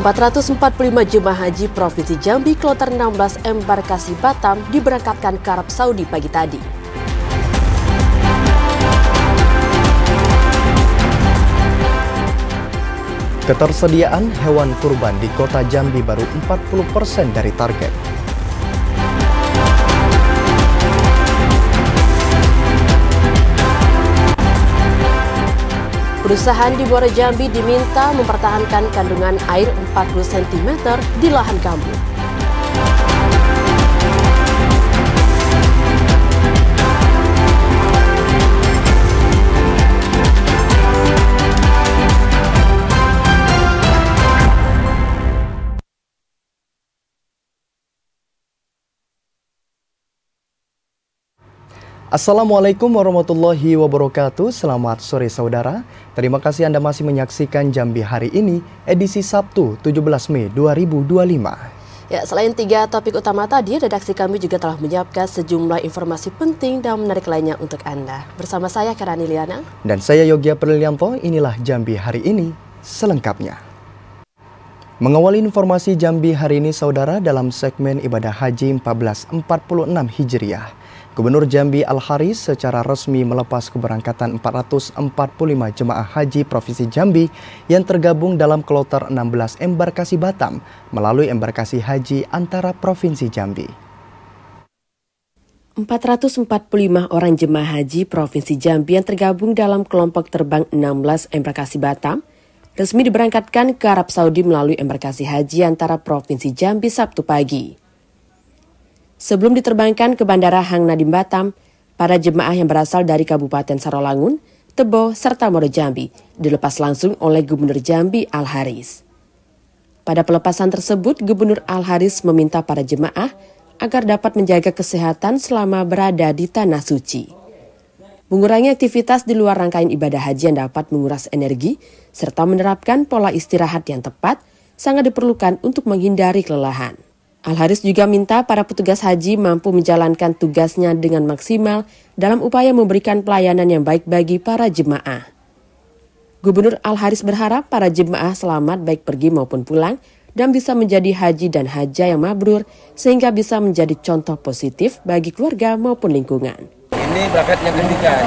445 jemaah haji Provinsi Jambi Kloter 16 embarkasi Batam diberangkatkan ke Arab Saudi pagi tadi. Ketersediaan hewan kurban di kota Jambi baru 40% dari target. Perusahaan di Muara Jambi diminta mempertahankan kandungan air 40 cm di lahan gambut. Assalamualaikum warahmatullahi wabarakatuh. Selamat sore saudara. Terima kasih Anda masih menyaksikan Jambi hari ini, edisi Sabtu 17 Mei 2025. Ya, selain 3 topik utama tadi, redaksi kami juga telah menyiapkan sejumlah informasi penting dan menarik lainnya untuk Anda. Bersama saya Karani Liana. Dan saya Yogi Aprilianto, inilah Jambi hari ini selengkapnya. Mengawali informasi Jambi hari ini saudara, dalam segmen ibadah haji 1446 Hijriah. Gubernur Jambi Al-Haris secara resmi melepas keberangkatan 445 jemaah haji Provinsi Jambi yang tergabung dalam kloter 16 embarkasi Batam melalui embarkasi haji antara Provinsi Jambi. 445 orang jemaah haji Provinsi Jambi yang tergabung dalam kelompok terbang 16 embarkasi Batam resmi diberangkatkan ke Arab Saudi melalui embarkasi haji antara Provinsi Jambi Sabtu pagi. Sebelum diterbangkan ke Bandara Hang Nadim Batam, para jemaah yang berasal dari Kabupaten Sarolangun, Tebo, serta Muara Jambi dilepas langsung oleh Gubernur Jambi Al-Haris. Pada pelepasan tersebut, Gubernur Al-Haris meminta para jemaah agar dapat menjaga kesehatan selama berada di Tanah Suci. Mengurangi aktivitas di luar rangkaian ibadah haji yang dapat menguras energi, serta menerapkan pola istirahat yang tepat, sangat diperlukan untuk menghindari kelelahan. Al-Haris juga minta para petugas haji mampu menjalankan tugasnya dengan maksimal dalam upaya memberikan pelayanan yang baik bagi para jemaah. Gubernur Al-Haris berharap para jemaah selamat baik pergi maupun pulang dan bisa menjadi haji dan haja yang mabrur sehingga bisa menjadi contoh positif bagi keluarga maupun lingkungan. Ini berangkat yang ketiga.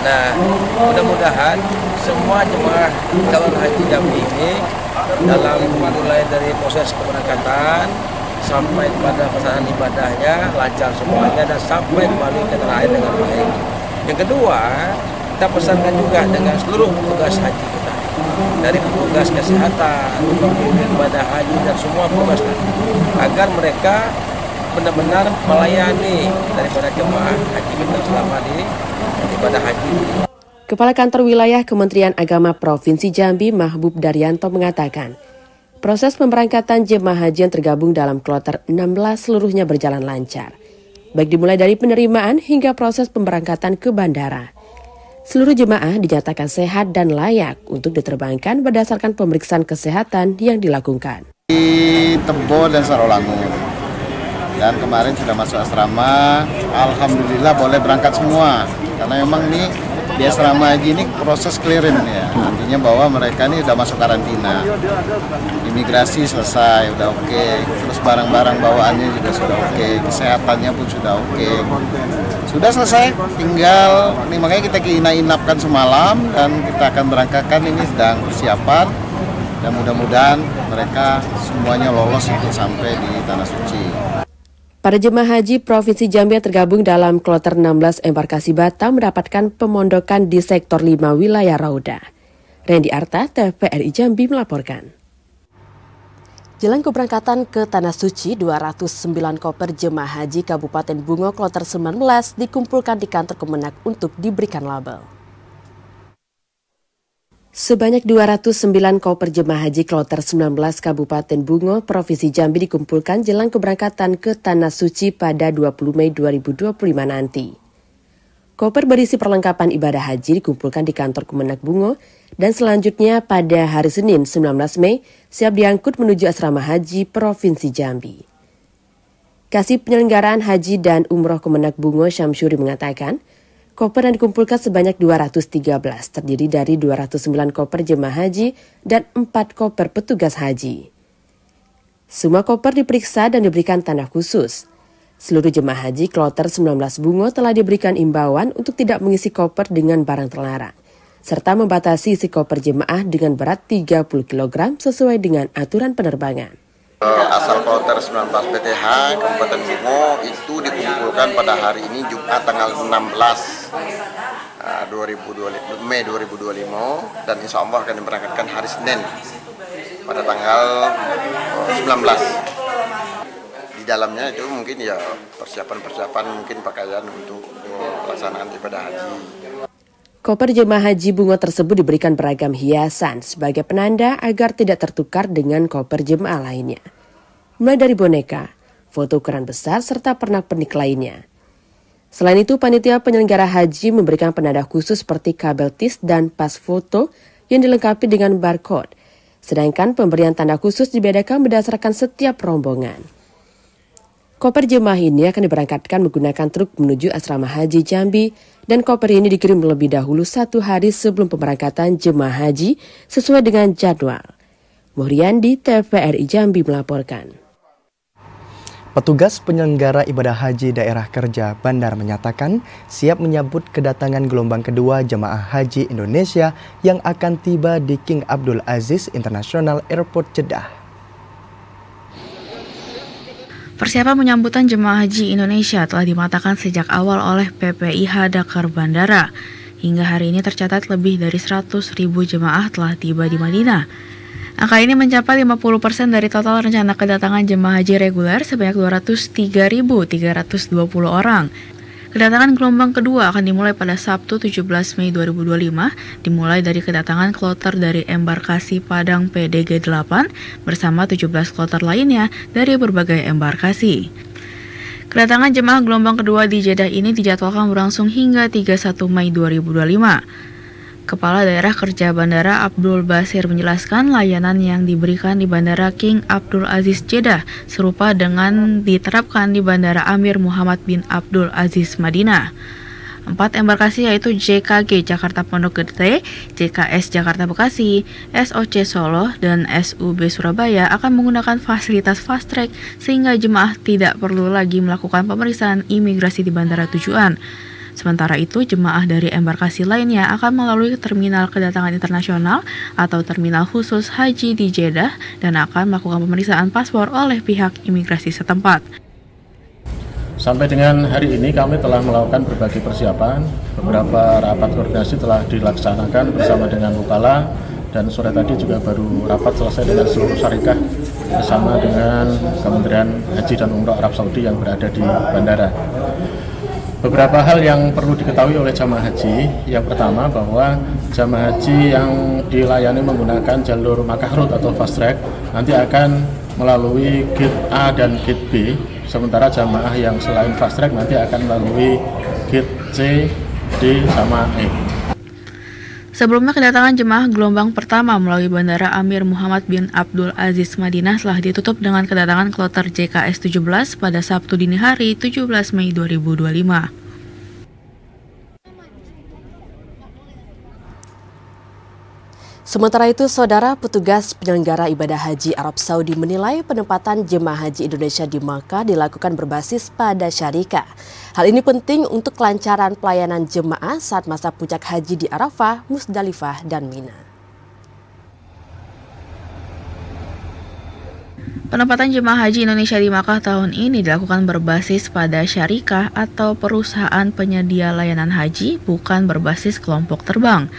Nah, mudah-mudahan semua jemaah calon haji Jambi ini dalam mulai dari proses keberangkatan sampai pada pelaksanaan ibadahnya lancar semuanya dan sampai kembali ke tanah air dengan baik. Yang kedua, kita pesankan juga dengan seluruh petugas haji kita, dari petugas kesehatan, pemimpin ibadah haji dan semua petugas haji, agar mereka benar-benar melayani daripada jemaah haji kita selama di ibadah haji. Kepala Kantor Wilayah Kementerian Agama Provinsi Jambi Mahbub Daryanto mengatakan, proses pemberangkatan jemaah haji yang tergabung dalam kloter 16 seluruhnya berjalan lancar, baik dimulai dari penerimaan hingga proses pemberangkatan ke bandara. Seluruh jemaah dinyatakan sehat dan layak untuk diterbangkan berdasarkan pemeriksaan kesehatan yang dilakukan. Di Tebo dan Sarolangun, dan kemarin sudah masuk asrama, alhamdulillah boleh berangkat semua, karena memang nih di asrama haji ini proses clearance ya, artinya bahwa mereka ini sudah masuk karantina, imigrasi selesai, udah oke, terus barang-barang bawaannya juga sudah oke, kesehatannya pun sudah oke, sudah selesai, tinggal ini makanya kita inapkan semalam dan kita akan berangkatkan, ini sedang persiapan dan mudah-mudahan mereka semuanya lolos untuk sampai di Tanah Suci. Para jemaah haji Provinsi Jambi yang tergabung dalam kloter 16 embarkasi Batam mendapatkan pemondokan di sektor 5 wilayah Rauda. Randy Arta, TVRI Jambi melaporkan. Jelang keberangkatan ke Tanah Suci, 209 koper jemaah haji Kabupaten Bungo kloter 19 dikumpulkan di kantor Kemenak untuk diberikan label. Sebanyak 209 koper jemaah haji kloter 19 Kabupaten Bungo, Provinsi Jambi dikumpulkan jelang keberangkatan ke Tanah Suci pada 20 Mei 2025 nanti. Koper berisi perlengkapan ibadah haji dikumpulkan di kantor Kemenak Bungo dan selanjutnya pada hari Senin 19 Mei siap diangkut menuju asrama haji Provinsi Jambi. Kasih Penyelenggaraan Haji dan Umroh Kemenak Bungo Syamsuri mengatakan, Koper yang dikumpulkan sebanyak 213, terdiri dari 209 koper jemaah haji dan 4 koper petugas haji. Semua koper diperiksa dan diberikan tanda khusus. Seluruh jemaah haji kloter 19 Bungo telah diberikan imbauan untuk tidak mengisi koper dengan barang terlarang, serta membatasi isi koper jemaah dengan berat 30 kg sesuai dengan aturan penerbangan. Asal kloter 19 BTH Kabupaten Bungo itu dikumpulkan pada hari ini Jumat tanggal 16 Mei 2025 dan insya Allah akan diberangkatkan hari Senin pada tanggal 19. Di dalamnya itu mungkin ya persiapan mungkin pakaian untuk pelaksanaan ibadah haji. Koper jemaah haji Bungo tersebut diberikan beragam hiasan sebagai penanda agar tidak tertukar dengan koper jemaah lainnya. Mulai dari boneka, foto ukuran besar, serta pernak-pernik lainnya. Selain itu, panitia penyelenggara haji memberikan penanda khusus seperti kabel tis dan pas foto yang dilengkapi dengan barcode. Sedangkan pemberian tanda khusus dibedakan berdasarkan setiap rombongan. Koper jemaah ini akan diberangkatkan menggunakan truk menuju asrama haji Jambi dan koper ini dikirim lebih dahulu 1 hari sebelum pemberangkatan jemaah haji sesuai dengan jadwal. Muhriandi, TVRI Jambi melaporkan. Petugas penyelenggara ibadah haji daerah kerja Bandar menyatakan siap menyambut kedatangan gelombang kedua jemaah haji Indonesia yang akan tiba di King Abdul Aziz International Airport Jeddah. Persiapan penyambutan jemaah haji Indonesia telah dimatangkan sejak awal oleh PPIH Dakar Bandara. Hingga hari ini tercatat lebih dari 100.000 jemaah telah tiba di Madinah. Angka ini mencapai 50% dari total rencana kedatangan jemaah haji reguler sebanyak 203.320 orang. Kedatangan gelombang kedua akan dimulai pada Sabtu 17 Mei 2025, dimulai dari kedatangan kloter dari embarkasi Padang PDG 8 bersama 17 kloter lainnya dari berbagai embarkasi. Kedatangan jemaah gelombang kedua di Jeddah ini dijadwalkan berlangsung hingga 31 Mei 2025. Kepala Daerah Kerja Bandara Abdul Basir menjelaskan layanan yang diberikan di Bandara King Abdul Aziz Jeddah serupa dengan diterapkan di Bandara Amir Muhammad bin Abdul Aziz Madinah. 4 embarkasi yaitu JKG Jakarta Pondok Gede, JKS Jakarta Bekasi, SOC Solo, dan SUB Surabaya akan menggunakan fasilitas fast track sehingga jemaah tidak perlu lagi melakukan pemeriksaan imigrasi di bandara tujuan. Sementara itu, jemaah dari embarkasi lainnya akan melalui terminal kedatangan internasional atau terminal khusus haji di Jeddah dan akan melakukan pemeriksaan paspor oleh pihak imigrasi setempat. Sampai dengan hari ini kami telah melakukan berbagai persiapan. Beberapa rapat koordinasi telah dilaksanakan bersama dengan Wukala dan sore tadi juga baru rapat selesai dengan seluruh syarikah bersama dengan Kementerian Haji dan Umroh Arab Saudi yang berada di bandara. Beberapa hal yang perlu diketahui oleh jamaah haji. Yang pertama bahwa jamaah haji yang dilayani menggunakan jalur Makkah Route atau fast track nanti akan melalui gate A dan gate B. Sementara jamaah yang selain fast track nanti akan melalui gate C, D, sama E. Sebelumnya kedatangan jemaah gelombang pertama melalui Bandara Amir Muhammad bin Abdul Aziz Madinah telah ditutup dengan kedatangan kloter JKS 17 pada Sabtu dini hari 17 Mei 2025. Sementara itu, saudara, petugas penyelenggara ibadah haji Arab Saudi menilai penempatan jemaah haji Indonesia di Makkah dilakukan berbasis pada syarikah. Hal ini penting untuk kelancaran pelayanan jemaah saat masa puncak haji di Arafah, Musdalifah, dan Mina. Penempatan jemaah haji Indonesia di Makkah tahun ini dilakukan berbasis pada syarikah atau perusahaan penyedia layanan haji, bukan berbasis kelompok terbang.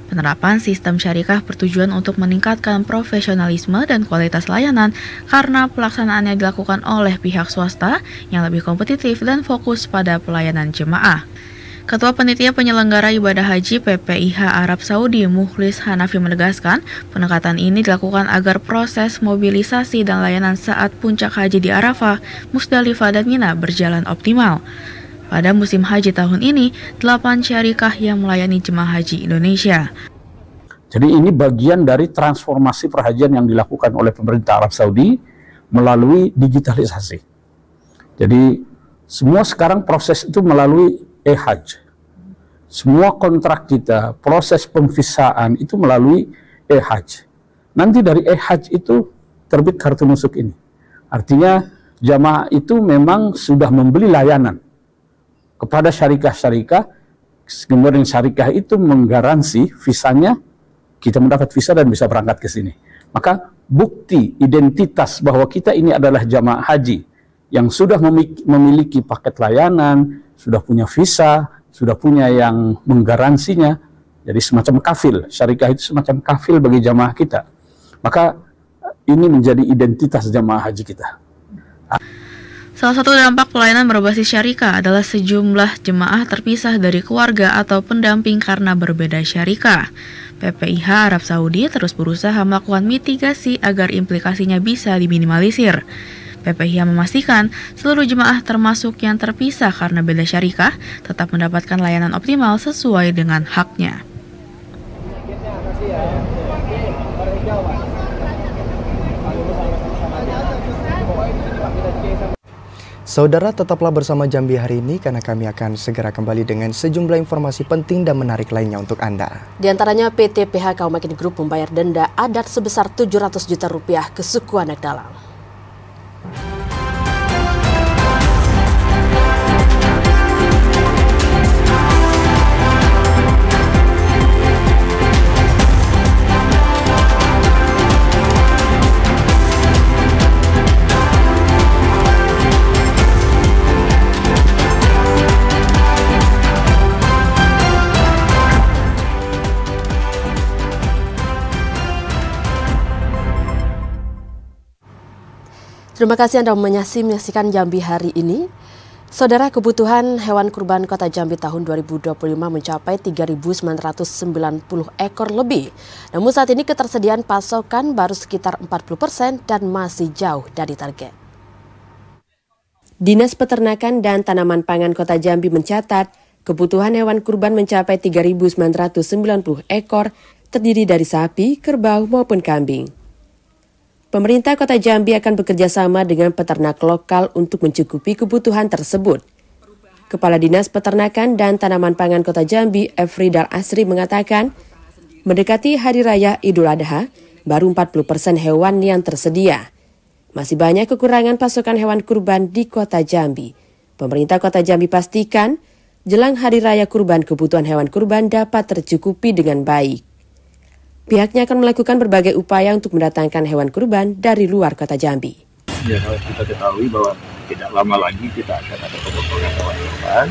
Penerapan sistem syarikah bertujuan untuk meningkatkan profesionalisme dan kualitas layanan karena pelaksanaannya dilakukan oleh pihak swasta yang lebih kompetitif dan fokus pada pelayanan jemaah. Ketua Panitia Penyelenggara Ibadah Haji PPIH Arab Saudi Mukhlis Hanafi menegaskan, pendekatan ini dilakukan agar proses mobilisasi dan layanan saat puncak haji di Arafah, Musdalifah, dan Mina berjalan optimal. Pada musim haji tahun ini, 8 syarikah yang melayani jemaah haji Indonesia. Jadi ini bagian dari transformasi perhajian yang dilakukan oleh pemerintah Arab Saudi melalui digitalisasi. Jadi semua sekarang proses itu melalui e-hajj. semua kontrak kita, proses pemvisaan itu melalui e-Hajj. Nanti dari e-Hajj itu terbit kartu nusuk ini. Artinya jamaah itu memang sudah membeli layanan kepada syarikah-syarikah, kemudian syarikah itu menggaransi visanya, kita mendapat visa dan bisa berangkat ke sini. Maka bukti identitas bahwa kita ini adalah jamaah haji yang sudah memiliki paket layanan, sudah punya visa, sudah punya yang menggaransinya, jadi semacam kafil. Syarikah itu semacam kafil bagi jamaah kita. Maka ini menjadi identitas jamaah haji kita. Salah satu dampak pelayanan berbasis syarikah adalah sejumlah jemaah terpisah dari keluarga atau pendamping karena berbeda syarikah. PPIH Arab Saudi terus berusaha melakukan mitigasi agar implikasinya bisa diminimalisir. PPIH memastikan seluruh jemaah termasuk yang terpisah karena beda syarikah tetap mendapatkan layanan optimal sesuai dengan haknya. Saudara, tetaplah bersama Jambi hari ini karena kami akan segera kembali dengan sejumlah informasi penting dan menarik lainnya untuk Anda. Di antaranya PT PHK Umakin Group membayar denda adat sebesar 700 juta rupiah ke suku anak dalam. Terima kasih Anda menyaksikan Jambi hari ini. Saudara, kebutuhan hewan kurban Kota Jambi tahun 2025 mencapai 3.990 ekor lebih. Namun saat ini ketersediaan pasokan baru sekitar 40% dan masih jauh dari target. Dinas Peternakan dan Tanaman Pangan Kota Jambi mencatat kebutuhan hewan kurban mencapai 3.990 ekor, terdiri dari sapi, kerbau maupun kambing. Pemerintah Kota Jambi akan bekerja sama dengan peternak lokal untuk mencukupi kebutuhan tersebut. Kepala Dinas Peternakan dan Tanaman Pangan Kota Jambi, Efridal Asri mengatakan, mendekati Hari Raya Idul Adha, baru 40% hewan yang tersedia. Masih banyak kekurangan pasokan hewan kurban di Kota Jambi. Pemerintah Kota Jambi pastikan, jelang Hari Raya Kurban kebutuhan hewan kurban dapat tercukupi dengan baik. Pihaknya akan melakukan berbagai upaya untuk mendatangkan hewan kurban dari luar Kota Jambi. Ya, kalau kita ketahui bahwa tidak lama lagi kita akan ada pemotongan hewan kurban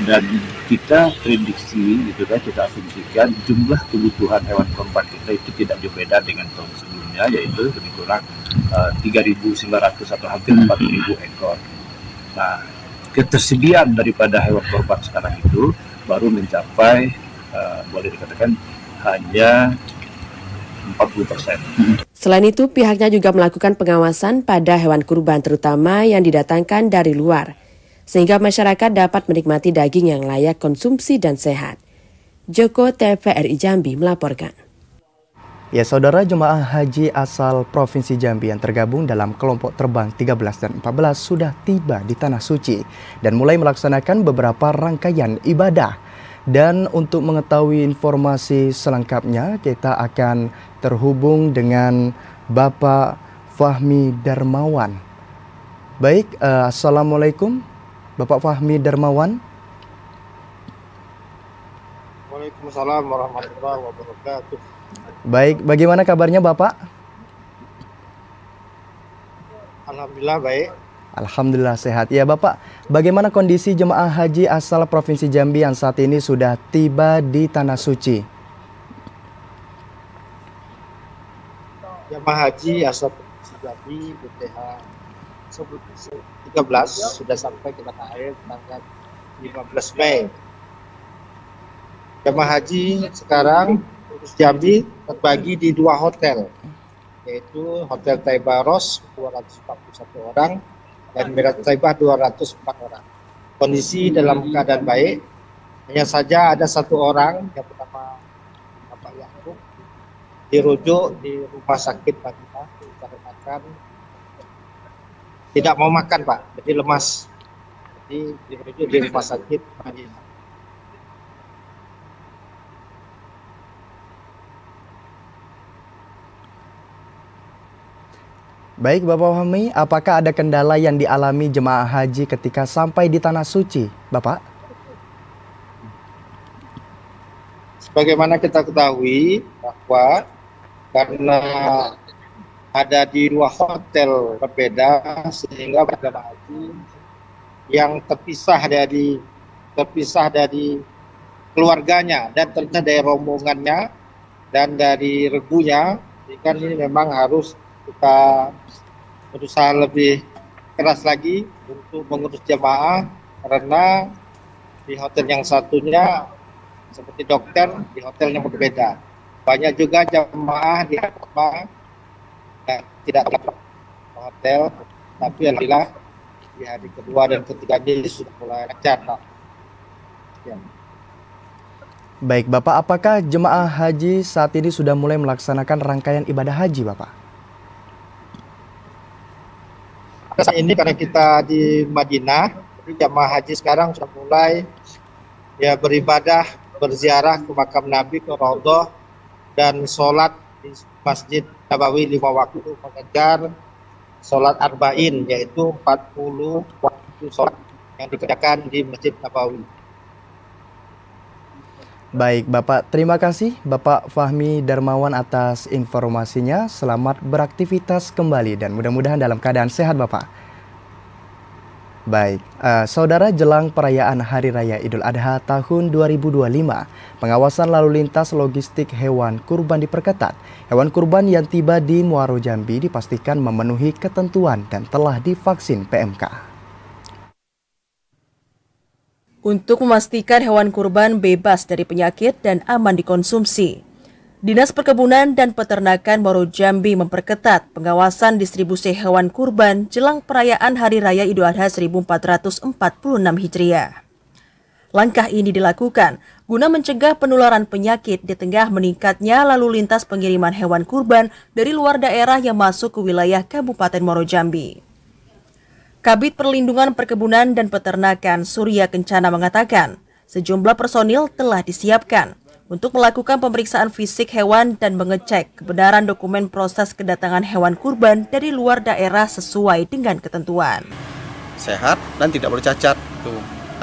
dan kita prediksi gitu kan, kita asumsikan jumlah kebutuhan hewan kurban kita itu tidak jauh beda dengan tahun sebelumnya, yaitu lebih kurang 3.900 atau hampir 4.000 ekor. Nah, ketersediaan daripada hewan kurban sekarang itu baru mencapai boleh dikatakan hanya 40%. Selain itu, pihaknya juga melakukan pengawasan pada hewan kurban terutama yang didatangkan dari luar, sehingga masyarakat dapat menikmati daging yang layak konsumsi dan sehat. Joko TVRI Jambi melaporkan. Ya, saudara, jemaah haji asal Provinsi Jambi yang tergabung dalam kelompok terbang 13 dan 14 sudah tiba di Tanah Suci dan mulai melaksanakan beberapa rangkaian ibadah. Dan untuk mengetahui informasi selengkapnya, kita akan terhubung dengan Bapak Fahmi Darmawan. Baik, Assalamualaikum Bapak Fahmi Darmawan. Waalaikumsalam warahmatullahi wabarakatuh. Baik, bagaimana kabarnya Bapak? Alhamdulillah baik. Alhamdulillah sehat. Ya Bapak, bagaimana kondisi jemaah haji asal Provinsi Jambi yang saat ini sudah tiba di Tanah Suci? Jemaah haji asal Provinsi Jambi BPH 13 sudah sampai ke tanah air tanggal 15 Mei. Jemaah haji sekarang Jambi terbagi di 2 hotel, yaitu Hotel Taibaros 241 orang dan Mirat Taibah 204 orang. Kondisi dalam keadaan baik, hanya saja ada 1 orang yang bernama Bapak Yakub dirujuk di rumah sakit Madinah dikarenakan tidak mau makan Pak, jadi lemas. Jadi dirujuk di rumah sakit Madinah. Baik Bapak Fahmi, apakah ada kendala yang dialami jemaah haji ketika sampai di Tanah Suci, Bapak? Sebagaimana kita ketahui bahwa karena ada di 2 hotel berbeda, sehingga jemaah haji yang terpisah dari keluarganya dan ternyata dari rombongannya dan dari regunya, kan ini memang harus kita berusaha lebih keras lagi untuk mengurus jemaah, karena di hotel yang satunya seperti dokter, di hotel yang berbeda. Banyak juga jemaah di rumah tidak dapat hotel, tapi alhamdulillah di hari kedua dan ketiga ini sudah mulai lancar. Ya. Baik Bapak, apakah jemaah haji saat ini sudah mulai melaksanakan rangkaian ibadah haji Bapak? Saat ini karena kita di Madinah, jadi jemaah haji sekarang sudah mulai ya beribadah, berziarah ke makam Nabi, ke Raudhah, dan sholat di Masjid Nabawi 5 waktu, mengejar sholat arba'in, yaitu 40 waktu sholat yang dikerjakan di Masjid Nabawi. Baik Bapak, terima kasih Bapak Fahmi Darmawan atas informasinya. Selamat beraktivitas kembali dan mudah-mudahan dalam keadaan sehat Bapak. Baik, saudara, jelang perayaan Hari Raya Idul Adha tahun 2025, pengawasan lalu lintas logistik hewan kurban diperketat. Hewan kurban yang tiba di Muaro Jambi dipastikan memenuhi ketentuan dan telah divaksin PMK. Untuk memastikan hewan kurban bebas dari penyakit dan aman dikonsumsi, Dinas Perkebunan dan Peternakan Muaro Jambi memperketat pengawasan distribusi hewan kurban jelang perayaan Hari Raya Idul Adha 1446 Hijriah. Langkah ini dilakukan guna mencegah penularan penyakit di tengah meningkatnya lalu lintas pengiriman hewan kurban dari luar daerah yang masuk ke wilayah Kabupaten Muaro Jambi. Kabid Perlindungan Perkebunan dan Peternakan Surya Kencana mengatakan, sejumlah personil telah disiapkan untuk melakukan pemeriksaan fisik hewan dan mengecek kebenaran dokumen proses kedatangan hewan kurban dari luar daerah sesuai dengan ketentuan. Sehat dan tidak bercacat.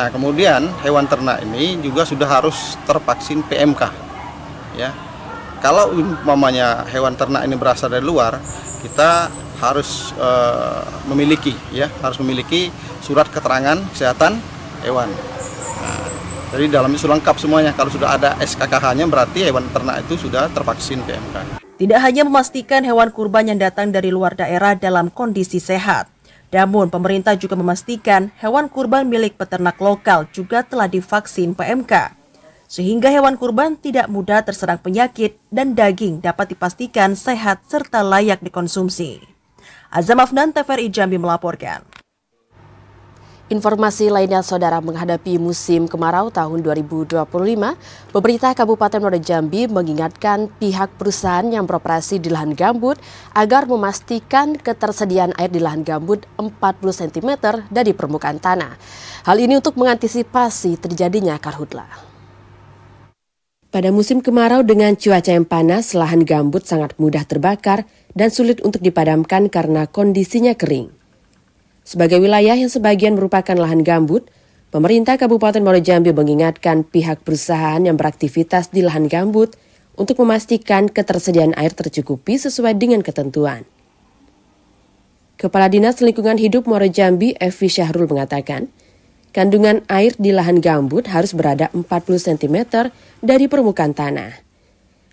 Nah, kemudian hewan ternak ini juga sudah harus tervaksin PMK. Ya, kalau umpamanya hewan ternak ini berasal dari luar, kita harus memiliki surat keterangan kesehatan hewan. Nah, jadi dalam itu lengkap semuanya. Kalau sudah ada SKKH-nya berarti hewan ternak itu sudah tervaksin PMK. Tidak hanya memastikan hewan kurban yang datang dari luar daerah dalam kondisi sehat, namun pemerintah juga memastikan hewan kurban milik peternak lokal juga telah divaksin PMK, sehingga hewan kurban tidak mudah terserang penyakit dan daging dapat dipastikan sehat serta layak dikonsumsi. Azam Afnan, TVRI Jambi melaporkan. Informasi lainnya, saudara, menghadapi musim kemarau tahun 2025, pemerintah Kabupaten Muaro Jambi mengingatkan pihak perusahaan yang beroperasi di lahan gambut agar memastikan ketersediaan air di lahan gambut 40 cm dari permukaan tanah. Hal ini untuk mengantisipasi terjadinya karhutla. Pada musim kemarau dengan cuaca yang panas, lahan gambut sangat mudah terbakar dan sulit untuk dipadamkan karena kondisinya kering. Sebagai wilayah yang sebagian merupakan lahan gambut, pemerintah Kabupaten Muaro Jambi mengingatkan pihak perusahaan yang beraktivitas di lahan gambut untuk memastikan ketersediaan air tercukupi sesuai dengan ketentuan. Kepala Dinas Lingkungan Hidup Muaro Jambi, Evi Syahrul, mengatakan, kandungan air di lahan gambut harus berada 40 cm dari permukaan tanah.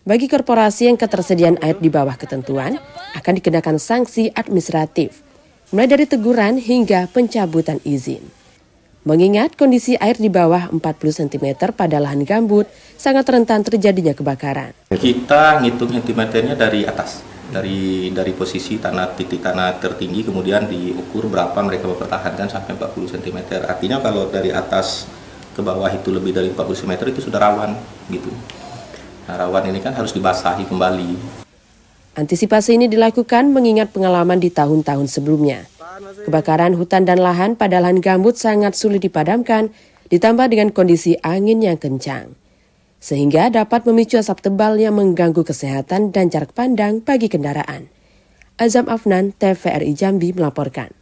Bagi korporasi yang ketersediaan air di bawah ketentuan, akan dikenakan sanksi administratif, mulai dari teguran hingga pencabutan izin. Mengingat kondisi air di bawah 40 cm pada lahan gambut sangat rentan terjadinya kebakaran. Kita ngitung sentimeternya dari atas, dari posisi tanah, titik tanah tertinggi, kemudian diukur berapa mereka mempertahankan sampai 40 cm. Artinya kalau dari atas ke bawah itu lebih dari 40 cm itu sudah rawan gitu. Nah, rawan ini kan harus dibasahi kembali. Antisipasi ini dilakukan mengingat pengalaman di tahun-tahun sebelumnya. Kebakaran hutan dan lahan pada lahan gambut sangat sulit dipadamkan, ditambah dengan kondisi angin yang kencang, sehingga dapat memicu asap tebal yang mengganggu kesehatan dan jarak pandang bagi kendaraan. Azam Afnan, TVRI Jambi melaporkan.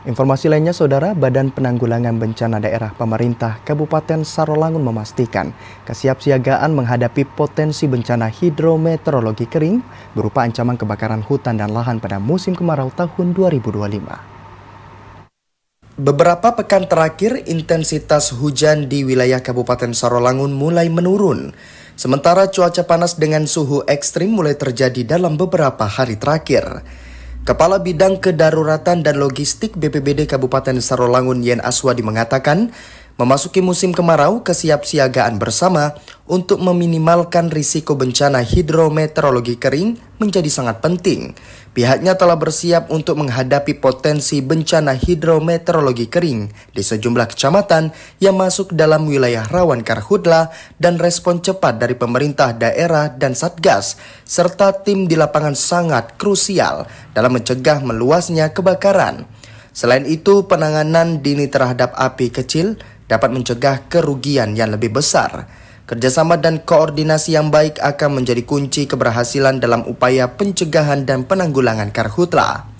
Informasi lainnya, Saudara, Badan Penanggulangan Bencana Daerah Pemerintah Kabupaten Sarolangun memastikan kesiapsiagaan menghadapi potensi bencana hidrometeorologi kering berupa ancaman kebakaran hutan dan lahan pada musim kemarau tahun 2025. Beberapa pekan terakhir, intensitas hujan di wilayah Kabupaten Sarolangun mulai menurun. Sementara cuaca panas dengan suhu ekstrim mulai terjadi dalam beberapa hari terakhir. Kepala Bidang Kedaruratan dan Logistik BPBD Kabupaten Sarolangun Yen Aswadi mengatakan, memasuki musim kemarau, kesiapsiagaan bersama untuk meminimalkan risiko bencana hidrometeorologi kering menjadi sangat penting. Pihaknya telah bersiap untuk menghadapi potensi bencana hidrometeorologi kering di sejumlah kecamatan yang masuk dalam wilayah rawan karhutla dan respon cepat dari pemerintah daerah dan Satgas, serta tim di lapangan sangat krusial dalam mencegah meluasnya kebakaran. Selain itu, penanganan dini terhadap api kecil dapat mencegah kerugian yang lebih besar. Kerjasama dan koordinasi yang baik akan menjadi kunci keberhasilan dalam upaya pencegahan dan penanggulangan karhutla.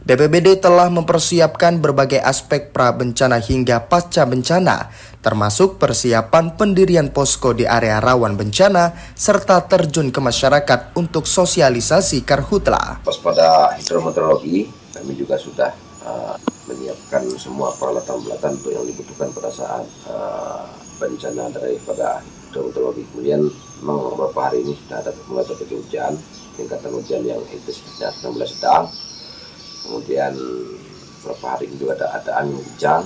BPBD telah mempersiapkan berbagai aspek pra-bencana hingga pasca bencana, termasuk persiapan pendirian posko di area rawan bencana, serta terjun ke masyarakat untuk sosialisasi karhutla. Waspada hidrometeorologi, kami juga sudah menyiapkan semua peralatan-peralatan untuk yang dibutuhkan pada saat bencana daripada hidrometeorologi. Kemudian memang beberapa hari ini sudah mulai terjadi hujan, tingkatan hujan yang intensitasnya mulai sedang. Kemudian beberapa hari ini juga ada angin kencang.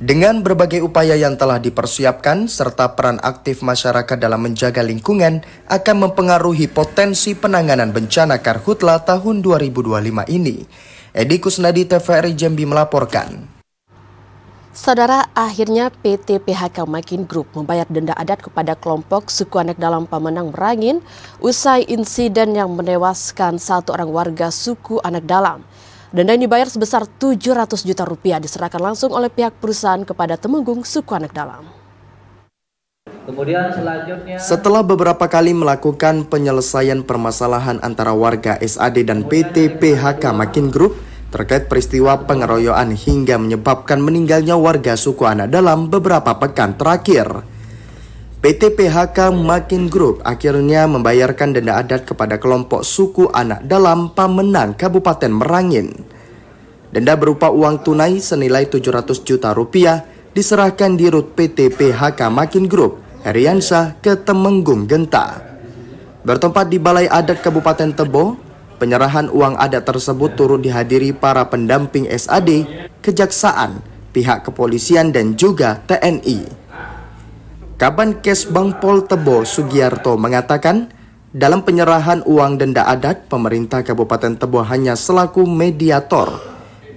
Dengan berbagai upaya yang telah dipersiapkan serta peran aktif masyarakat dalam menjaga lingkungan akan mempengaruhi potensi penanganan bencana karhutla tahun 2025 ini. Edi Kusnadi, TVRI Jambi melaporkan. Saudara, akhirnya PT PHK Makin Group membayar denda adat kepada kelompok suku anak dalam Pamenang Merangin usai insiden yang menewaskan satu orang warga suku anak dalam. Denda yang dibayar sebesar 700 juta rupiah diserahkan langsung oleh pihak perusahaan kepada Temenggung suku anak dalam. Kemudian selanjutnya, setelah beberapa kali melakukan penyelesaian permasalahan antara warga SAD dan PT PHK Makin Group terkait peristiwa pengeroyokan hingga menyebabkan meninggalnya warga suku anak dalam beberapa pekan terakhir, PT PHK Makin Group akhirnya membayarkan denda adat kepada kelompok suku anak dalam Pamenang, Kabupaten Merangin. Denda berupa uang tunai senilai 700 juta rupiah diserahkan di Rut PT PHK Makin Group Heriansyah ke Temenggung Genta. Bertempat di Balai Adat Kabupaten Tebo, penyerahan uang adat tersebut turut dihadiri para pendamping SAD, kejaksaan, pihak kepolisian dan juga TNI. Kabankes Bangpol Tebo Sugiarto mengatakan, dalam penyerahan uang denda adat, pemerintah Kabupaten Tebo hanya selaku mediator.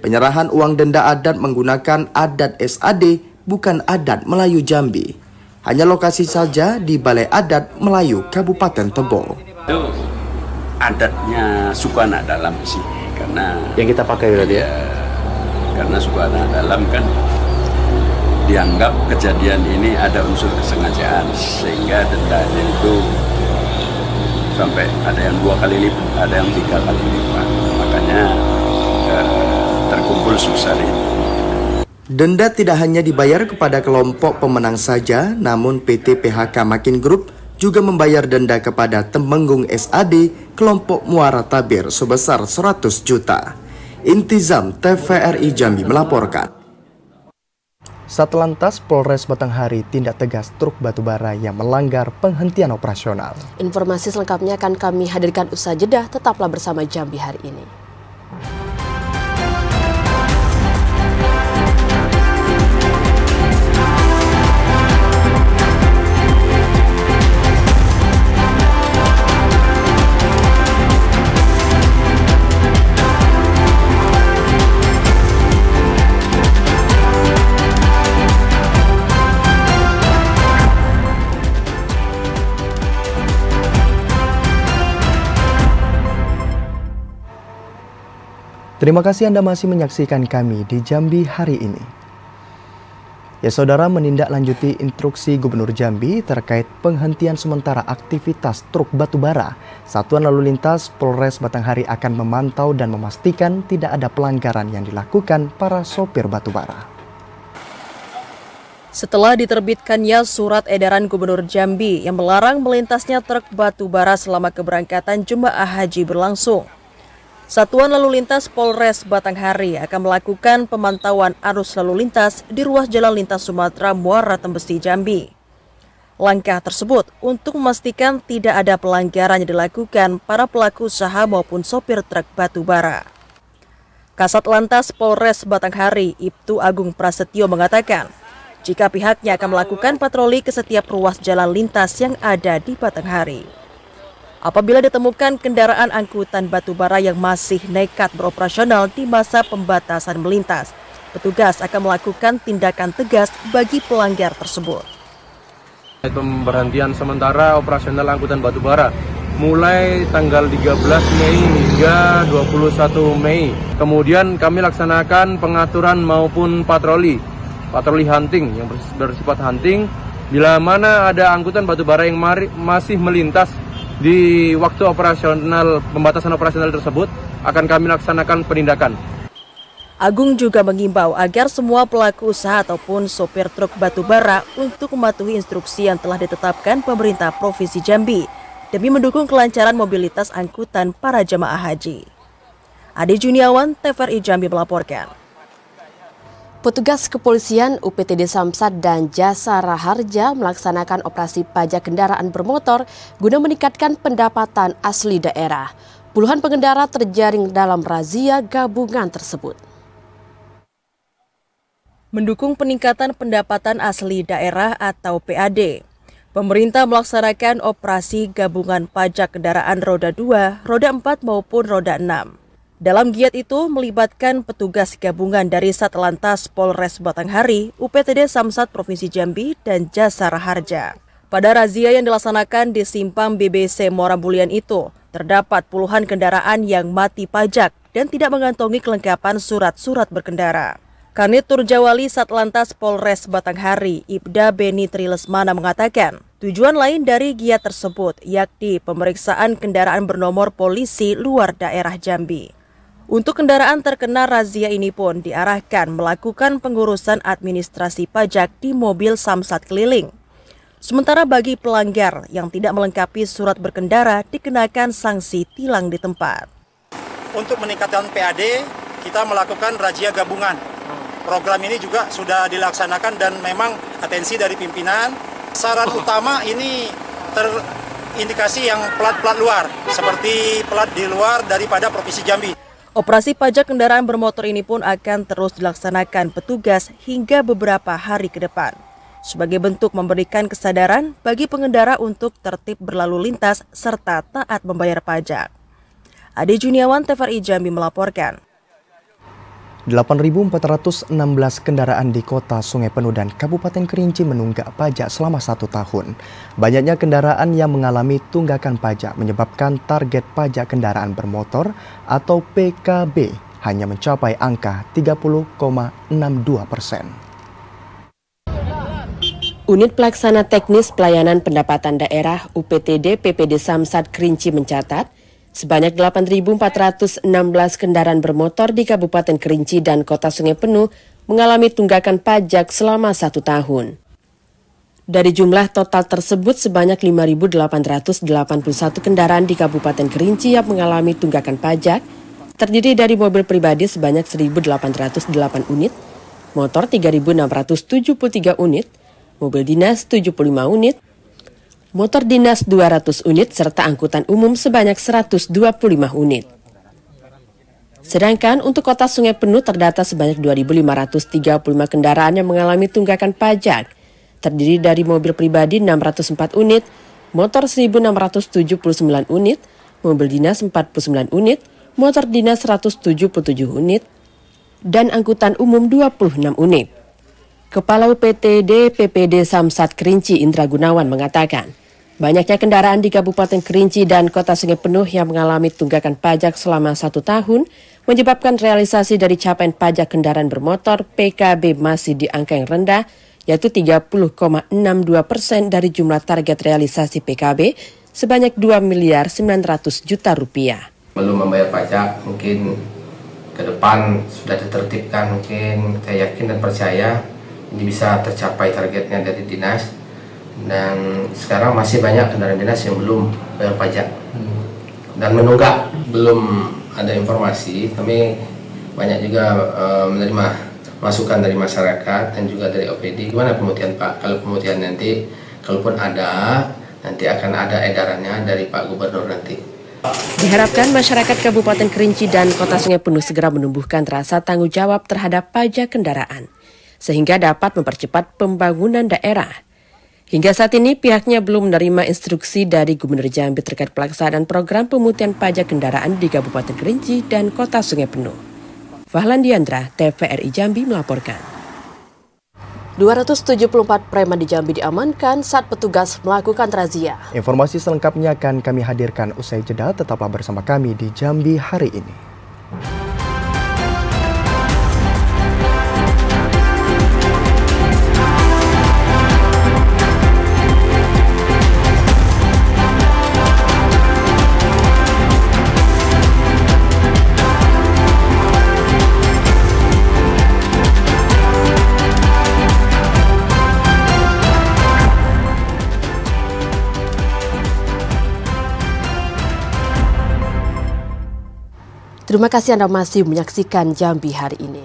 Penyerahan uang denda adat menggunakan adat SAD, bukan adat Melayu Jambi. Hanya lokasi saja di Balai Adat Melayu Kabupaten Tebo. Itu adatnya suku anak dalam sih, karena yang kita pakai berarti ya? Karena suku anak dalam kan dianggap kejadian ini ada unsur kesengajaan, sehingga dendanya itu sampai ada yang 2 kali lipat, ada yang 3 kali lipat. Makanya terkumpul sebesar ini. Denda tidak hanya dibayar kepada kelompok pemenang saja, namun PT PHK Makin Group juga membayar denda kepada Temenggung SAD kelompok Muara Tabir sebesar 100 juta. Intizam, TVRI Jambi melaporkan. Satlantas Polres Batanghari tindak tegas truk batubara yang melanggar penghentian operasional. Informasi selengkapnya akan kami hadirkan usai jeda, tetaplah bersama Jambi hari ini. Terima kasih Anda masih menyaksikan kami di Jambi hari ini. Ya, Saudara, menindaklanjuti instruksi Gubernur Jambi terkait penghentian sementara aktivitas truk batubara, Satuan Lalu Lintas Polres Batanghari akan memantau dan memastikan tidak ada pelanggaran yang dilakukan para sopir batubara. Setelah diterbitkannya surat edaran Gubernur Jambi yang melarang melintasnya truk batubara selama keberangkatan jemaah haji berlangsung, Satuan Lalu Lintas Polres Batanghari akan melakukan pemantauan arus lalu lintas di ruas Jalan Lintas Sumatera Muara Tembesi Jambi. Langkah tersebut untuk memastikan tidak ada pelanggaran yang dilakukan para pelaku usaha maupun sopir truk batubara. Kasat Lantas Polres Batanghari, Ibtu Agung Prasetyo mengatakan, jika pihaknya akan melakukan patroli ke setiap ruas jalan lintas yang ada di Batanghari. Apabila ditemukan kendaraan angkutan batubara yang masih nekat beroperasional di masa pembatasan melintas, petugas akan melakukan tindakan tegas bagi pelanggar tersebut. Pemberhentian sementara operasional angkutan batubara mulai tanggal 13 Mei hingga 21 Mei. Kemudian kami laksanakan pengaturan maupun patroli hunting yang bersifat hunting. Bila mana ada angkutan batubara yang masih melintas di waktu operasional, pembatasan operasional tersebut, akan kami laksanakan penindakan. Agung juga mengimbau agar semua pelaku usaha ataupun sopir truk batubara untuk mematuhi instruksi yang telah ditetapkan pemerintah Provinsi Jambi demi mendukung kelancaran mobilitas angkutan para jemaah haji. Ade Juniawan, TVRI Jambi melaporkan. Petugas kepolisian UPTD Samsat dan Jasara Harja melaksanakan operasi pajak kendaraan bermotor guna meningkatkan pendapatan asli daerah. Puluhan pengendara terjaring dalam razia gabungan tersebut. Mendukung peningkatan pendapatan asli daerah atau PAD, pemerintah melaksanakan operasi gabungan pajak kendaraan roda 2, roda 4 maupun roda 6. Dalam giat itu melibatkan petugas gabungan dari Satlantas Polres Batanghari, UPTD Samsat Provinsi Jambi, dan Jasara Harja. Pada razia yang dilaksanakan di Simpang BBC Muara Bulian itu, terdapat puluhan kendaraan yang mati pajak dan tidak mengantongi kelengkapan surat-surat berkendara. Kanit Turjawali Satlantas Polres Batanghari, Ibda Beni Trilesmana mengatakan, tujuan lain dari giat tersebut yakni pemeriksaan kendaraan bernomor polisi luar daerah Jambi. Untuk kendaraan terkena razia ini pun diarahkan melakukan pengurusan administrasi pajak di mobil Samsat keliling. Sementara bagi pelanggar yang tidak melengkapi surat berkendara dikenakan sanksi tilang di tempat. Untuk meningkatkan PAD, kita melakukan razia gabungan. Program ini juga sudah dilaksanakan dan memang atensi dari pimpinan. Saran utama ini terindikasi yang plat-plat luar, seperti plat di luar daripada Provinsi Jambi. Operasi pajak kendaraan bermotor ini pun akan terus dilaksanakan petugas hingga beberapa hari ke depan, sebagai bentuk memberikan kesadaran bagi pengendara untuk tertib berlalu lintas serta taat membayar pajak. Ade Juniawan, TVRI Jambi melaporkan. 8.416 kendaraan di Kota Sungai Penuh dan Kabupaten Kerinci menunggak pajak selama 1 tahun. Banyaknya kendaraan yang mengalami tunggakan pajak menyebabkan target pajak kendaraan bermotor atau PKB hanya mencapai angka 30,62%. Unit Pelaksana Teknis Pelayanan Pendapatan Daerah UPTD PPD Samsat Kerinci mencatat, sebanyak 8.416 kendaraan bermotor di Kabupaten Kerinci dan Kota Sungai Penuh mengalami tunggakan pajak selama 1 tahun. Dari jumlah total tersebut, sebanyak 5.881 kendaraan di Kabupaten Kerinci yang mengalami tunggakan pajak, terdiri dari mobil pribadi sebanyak 1.808 unit, motor 3.673 unit, mobil dinas 75 unit, motor dinas 200 unit, serta angkutan umum sebanyak 125 unit. Sedangkan untuk Kota Sungai Penuh terdata sebanyak 2.535 kendaraan yang mengalami tunggakan pajak, terdiri dari mobil pribadi 604 unit, motor 1.679 unit, mobil dinas 49 unit, motor dinas 177 unit, dan angkutan umum 26 unit. Kepala UPTD PPD Samsat Kerinci Indra Gunawan mengatakan, banyaknya kendaraan di Kabupaten Kerinci dan Kota Sungai Penuh yang mengalami tunggakan pajak selama 1 tahun menyebabkan realisasi dari capaian pajak kendaraan bermotor PKB masih di angka yang rendah yaitu 30,62% dari jumlah target realisasi PKB sebanyak 2.900 juta rupiah. Belum membayar pajak, mungkin ke depan sudah ditertibkan, mungkin saya yakin dan percaya ini bisa tercapai targetnya dari dinas. Dan sekarang masih banyak kendaraan dinas yang belum bayar pajak dan menunggak. Belum ada informasi, kami banyak juga menerima masukan dari masyarakat dan juga dari OPD. Gimana pemutihan Pak? Kalau pemutihan nanti, kalaupun ada, nanti akan ada edarannya dari Pak Gubernur nanti. Diharapkan masyarakat Kabupaten Kerinci dan Kota Sungai Penuh segera menumbuhkan rasa tanggung jawab terhadap pajak kendaraan, sehingga dapat mempercepat pembangunan daerah. Hingga saat ini pihaknya belum menerima instruksi dari Gubernur Jambi terkait pelaksanaan program pemutihan pajak kendaraan di Kabupaten Kerinci dan Kota Sungai Penuh. Fahlan Diandra, TVRI Jambi melaporkan. 274 preman di Jambi diamankan saat petugas melakukan razia. Informasi selengkapnya akan kami hadirkan usai jeda. Tetaplah bersama kami di Jambi hari ini. Terima kasih Anda masih menyaksikan Jambi hari ini.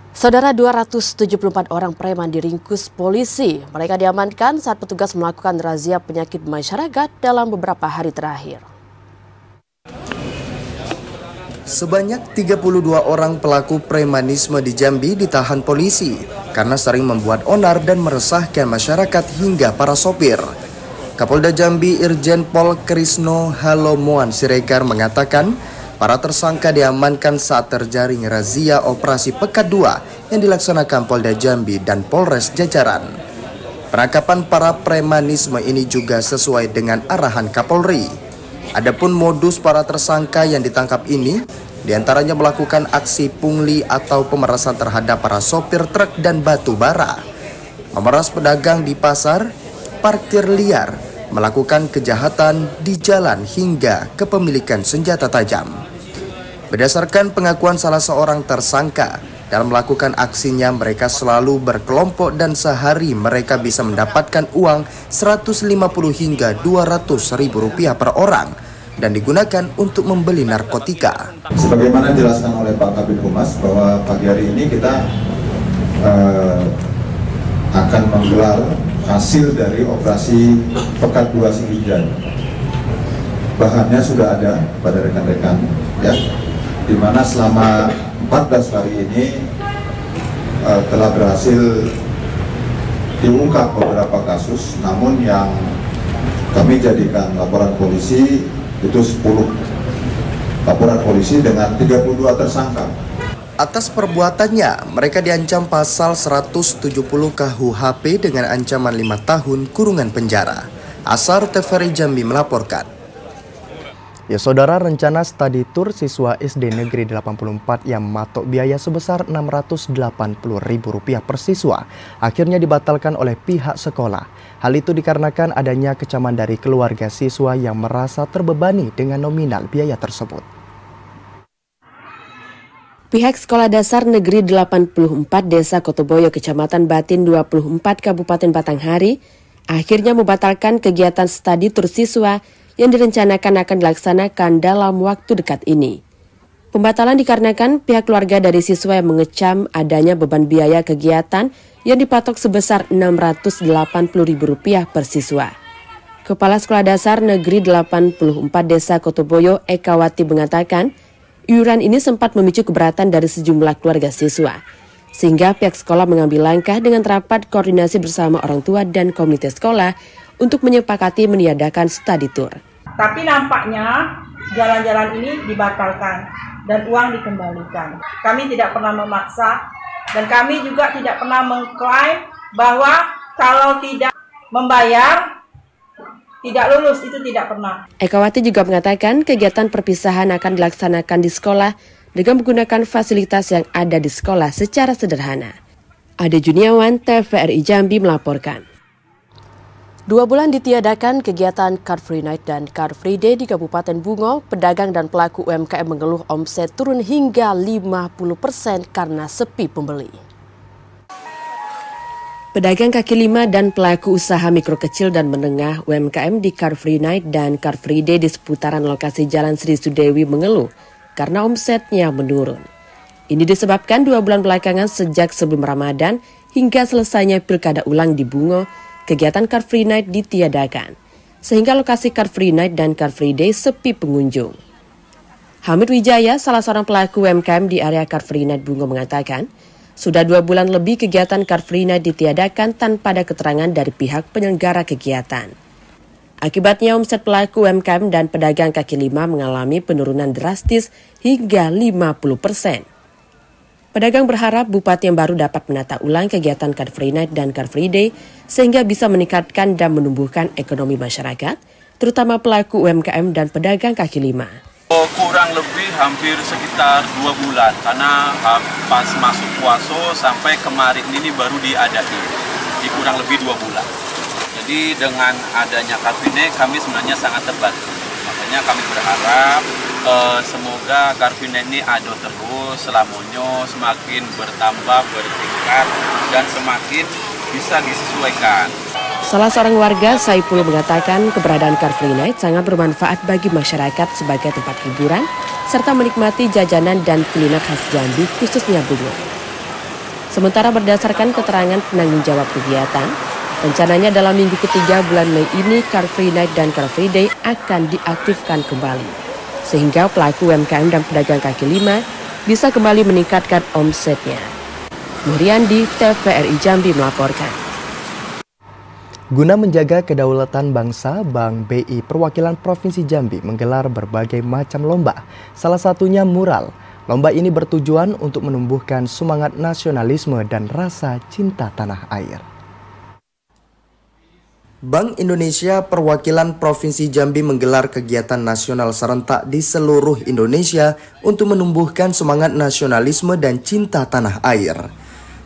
Saudara, 274 orang preman diringkus polisi. Mereka diamankan saat petugas melakukan razia penyakit masyarakat dalam beberapa hari terakhir. Sebanyak 32 orang pelaku premanisme di Jambi ditahan polisi karena sering membuat onar dan meresahkan masyarakat hingga para sopir. Kapolda Jambi Irjen Pol Krisno Halomoan Siregar mengatakan para tersangka diamankan saat terjaring razia operasi Pekat 2 yang dilaksanakan Polda Jambi dan Polres jajaran. Penangkapan para premanisme ini juga sesuai dengan arahan Kapolri. Adapun modus para tersangka yang ditangkap ini diantaranya melakukan aksi pungli atau pemerasan terhadap para sopir truk dan batu bara, memeras pedagang di pasar, parkir liar, melakukan kejahatan di jalan hingga kepemilikan senjata tajam. Berdasarkan pengakuan salah seorang tersangka, dalam melakukan aksinya mereka selalu berkelompok dan sehari mereka bisa mendapatkan uang 150 hingga 200 ribu rupiah per orang dan digunakan untuk membeli narkotika. Sebagaimana dijelaskan oleh Pak Kabid Humas bahwa pagi hari ini kita akan menggelar hasil dari operasi Pekat 2 Singgijan. Bahannya sudah ada pada rekan-rekan, ya, di mana selama 14 hari ini telah berhasil diungkap beberapa kasus, namun yang kami jadikan laporan polisi itu 10 laporan polisi dengan 32 tersangka. Atas perbuatannya, mereka diancam pasal 170 KUHP dengan ancaman 5 tahun kurungan penjara. Asar TVRI Jambi melaporkan. Ya saudara, rencana study tour siswa SD Negeri 84 yang mematok biaya sebesar Rp680.000 per siswa akhirnya dibatalkan oleh pihak sekolah. Hal itu dikarenakan adanya kecaman dari keluarga siswa yang merasa terbebani dengan nominal biaya tersebut. Pihak Sekolah Dasar Negeri 84 Desa Kotoboyo, Kecamatan Batin 24, Kabupaten Batanghari, akhirnya membatalkan kegiatan studi tur siswa yang direncanakan akan dilaksanakan dalam waktu dekat ini. Pembatalan dikarenakan pihak keluarga dari siswa yang mengecam adanya beban biaya kegiatan yang dipatok sebesar Rp680.000 per siswa. Kepala Sekolah Dasar Negeri 84 Desa Kotoboyo, Ekawati, mengatakan iuran ini sempat memicu keberatan dari sejumlah keluarga siswa, sehingga pihak sekolah mengambil langkah dengan rapat koordinasi bersama orang tua dan komite sekolah untuk menyepakati meniadakan study tour. Tapi nampaknya jalan-jalan ini dibatalkan dan uang dikembalikan. Kami tidak pernah memaksa dan kami juga tidak pernah mengklaim bahwa kalau tidak membayar tidak lulus, itu tidak pernah. Ekawati juga mengatakan kegiatan perpisahan akan dilaksanakan di sekolah dengan menggunakan fasilitas yang ada di sekolah secara sederhana. Ade Juniawan, TVRI Jambi melaporkan. 2 bulan ditiadakan kegiatan Car Free Night dan Car Free Day di Kabupaten Bungo, pedagang dan pelaku UMKM mengeluh omset turun hingga 50% karena sepi pembeli. Pedagang kaki lima dan pelaku usaha mikro kecil dan menengah UMKM di Car Free Night dan Car Free Day di seputaran lokasi Jalan Sri Sudewi mengeluh karena omsetnya menurun. Ini disebabkan 2 bulan belakangan sejak sebelum Ramadan hingga selesainya pilkada ulang di Bungo, kegiatan Car Free Night ditiadakan, sehingga lokasi Car Free Night dan Car Free Day sepi pengunjung. Hamid Wijaya, salah seorang pelaku UMKM di area Car Free Night Bungo mengatakan, sudah 2 bulan lebih kegiatan Car Free Night ditiadakan tanpa ada keterangan dari pihak penyelenggara kegiatan. Akibatnya omset pelaku UMKM dan pedagang kaki lima mengalami penurunan drastis hingga 50%. Pedagang berharap bupati yang baru dapat menata ulang kegiatan Car Free Night dan Car Free Day sehingga bisa meningkatkan dan menumbuhkan ekonomi masyarakat, terutama pelaku UMKM dan pedagang kaki lima. Kurang lebih hampir sekitar 2 bulan karena pas masuk puasa sampai kemarin ini baru diadakan, di kurang lebih 2 bulan. Jadi dengan adanya Car Free Night kami sebenarnya sangat terbantu. Makanya kami berharap semoga Car Free Night ini ada terus selamanya, semakin bertambah, bertingkat, dan semakin bisa disesuaikan. Salah seorang warga, Saipul, mengatakan keberadaan Car Free Night sangat bermanfaat bagi masyarakat sebagai tempat hiburan, serta menikmati jajanan dan kuliner khas Jambi, khususnya Bungo. Sementara berdasarkan keterangan penanggung jawab kegiatan, rencananya dalam minggu ketiga bulan Mei ini Car Free Night dan Car Free Day akan diaktifkan kembali, sehingga pelaku UMKM dan pedagang kaki lima bisa kembali meningkatkan omsetnya. Nuriandi, TVRI Jambi melaporkan. Guna menjaga kedaulatan bangsa, Bank BI Perwakilan Provinsi Jambi menggelar berbagai macam lomba, salah satunya mural. Lomba ini bertujuan untuk menumbuhkan semangat nasionalisme dan rasa cinta tanah air. Bank Indonesia Perwakilan Provinsi Jambi menggelar kegiatan nasional serentak di seluruh Indonesia untuk menumbuhkan semangat nasionalisme dan cinta tanah air.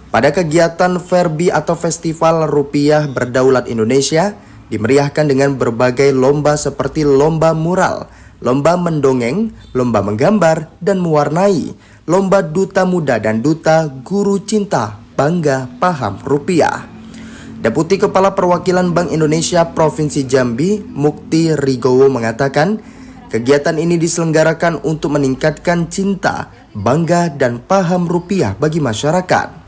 Pada kegiatan Verbi atau Festival Rupiah Berdaulat Indonesia dimeriahkan dengan berbagai lomba seperti lomba mural, lomba mendongeng, lomba menggambar dan mewarnai, lomba duta muda dan duta guru cinta bangga paham rupiah. Deputi Kepala Perwakilan Bank Indonesia Provinsi Jambi, Mukti Rigowo mengatakan, kegiatan ini diselenggarakan untuk meningkatkan cinta, bangga dan paham rupiah bagi masyarakat.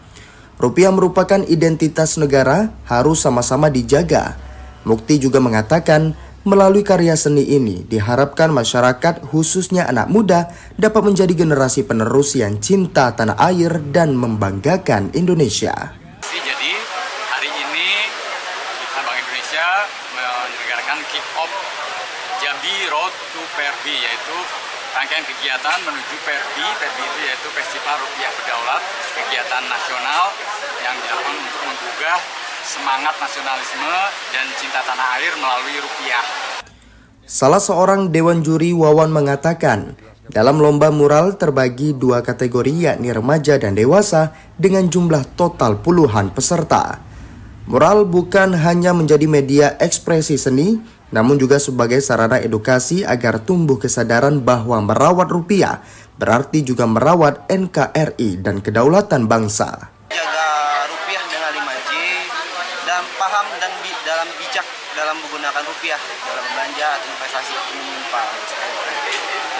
Rupiah merupakan identitas negara, harus sama-sama dijaga. Mukti juga mengatakan, melalui karya seni ini diharapkan masyarakat khususnya anak muda dapat menjadi generasi penerus yang cinta tanah air dan membanggakan Indonesia. Jadi hari ini Bank Indonesia menyelenggarakan kick-off Jambi Road to Perbi, yaitu rangkaian kegiatan menuju Perbi. Perbi itu yaitu Festival Rupiah Berdaulat, kegiatan nasional yang dilakukan untuk menggugah semangat nasionalisme dan cinta tanah air melalui rupiah. Salah seorang dewan juri, Wawan, mengatakan, dalam lomba mural terbagi 2 kategori, yakni remaja dan dewasa dengan jumlah total puluhan peserta. Mural bukan hanya menjadi media ekspresi seni, namun juga sebagai sarana edukasi agar tumbuh kesadaran bahwa merawat rupiah berarti juga merawat NKRI dan kedaulatan bangsa. Jaga rupiah dengan 5J dan paham dan dalam bijak dalam menggunakan rupiah dalam belanja atau investasi menyimpan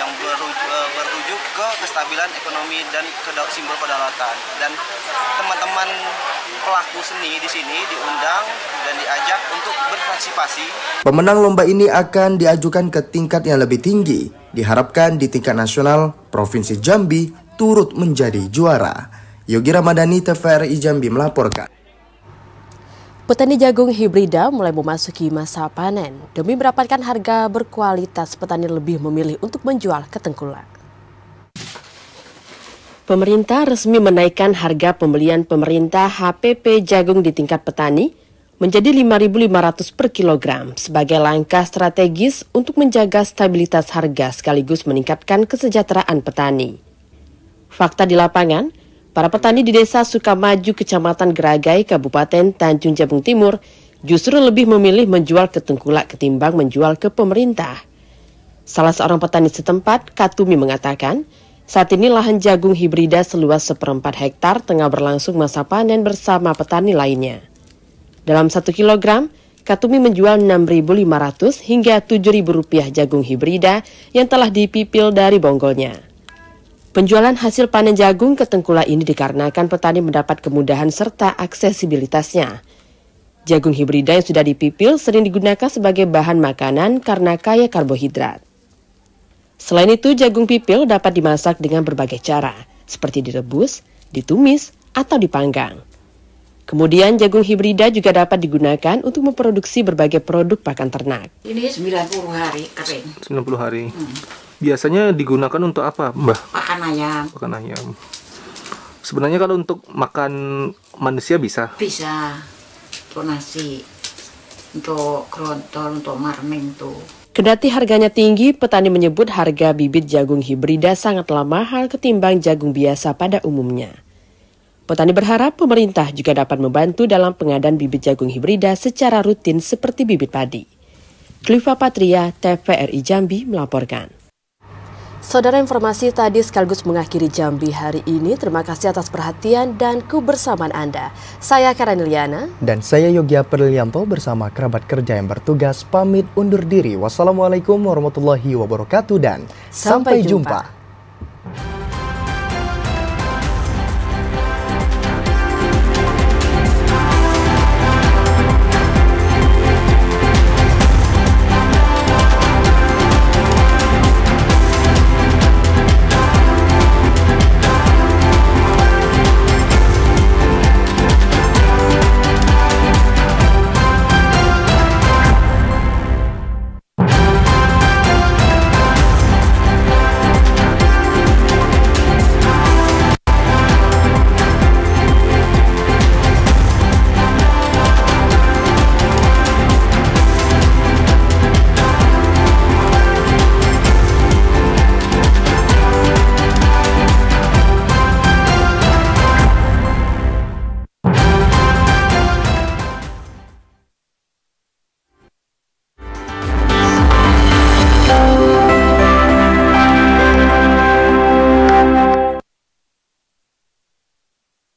yang bertuju ke kestabilan ekonomi dan simbol kedaulatan. Dan teman-teman pelaku seni di sini diundang dan diajak untuk berpartisipasi. Pemenang lomba ini akan diajukan ke tingkat yang lebih tinggi. Diharapkan di tingkat nasional, Provinsi Jambi turut menjadi juara. Yogi Ramadhani, TVRI Jambi melaporkan. Petani jagung hibrida mulai memasuki masa panen. Demi mendapatkan harga berkualitas, petani lebih memilih untuk menjual ke tengkulak. Pemerintah resmi menaikkan harga pembelian pemerintah HPP jagung di tingkat petani menjadi Rp5.500 per kilogram sebagai langkah strategis untuk menjaga stabilitas harga sekaligus meningkatkan kesejahteraan petani. Fakta di lapangan, para petani di Desa Sukamaju, Kecamatan Geragai, Kabupaten Tanjung Jabung Timur justru lebih memilih menjual ke tengkulak ketimbang menjual ke pemerintah. Salah seorang petani setempat, Katumi, mengatakan, saat ini lahan jagung hibrida seluas 1/4 hektar tengah berlangsung masa panen bersama petani lainnya. Dalam 1 kilogram, Katumi menjual Rp6.500 hingga Rp7.000 jagung hibrida yang telah dipipil dari bonggolnya. Penjualan hasil panen jagung ke tengkulak ini dikarenakan petani mendapat kemudahan serta aksesibilitasnya. Jagung hibrida yang sudah dipipil sering digunakan sebagai bahan makanan karena kaya karbohidrat. Selain itu, jagung pipil dapat dimasak dengan berbagai cara, seperti direbus, ditumis, atau dipanggang. Kemudian jagung hibrida juga dapat digunakan untuk memproduksi berbagai produk pakan ternak. Ini 90 hari kering. 90 hari. Biasanya digunakan untuk apa, Mbah? Pakan ayam. Pakan ayam. Sebenarnya kalau untuk makan manusia bisa? Bisa. Untuk nasi, untuk kerontol, untuk marming tuh. Kendati harganya tinggi, petani menyebut harga bibit jagung hibrida sangatlah mahal ketimbang jagung biasa pada umumnya. Petani berharap pemerintah juga dapat membantu dalam pengadaan bibit jagung hibrida secara rutin seperti bibit padi. Cliva Patria, TVRI Jambi melaporkan. Saudara, informasi tadi sekaligus mengakhiri Jambi hari ini. Terima kasih atas perhatian dan kebersamaan Anda. Saya Karaniliana. Dan saya Yogia Perlianto bersama kerabat kerja yang bertugas pamit undur diri. Wassalamualaikum warahmatullahi wabarakatuh dan sampai jumpa.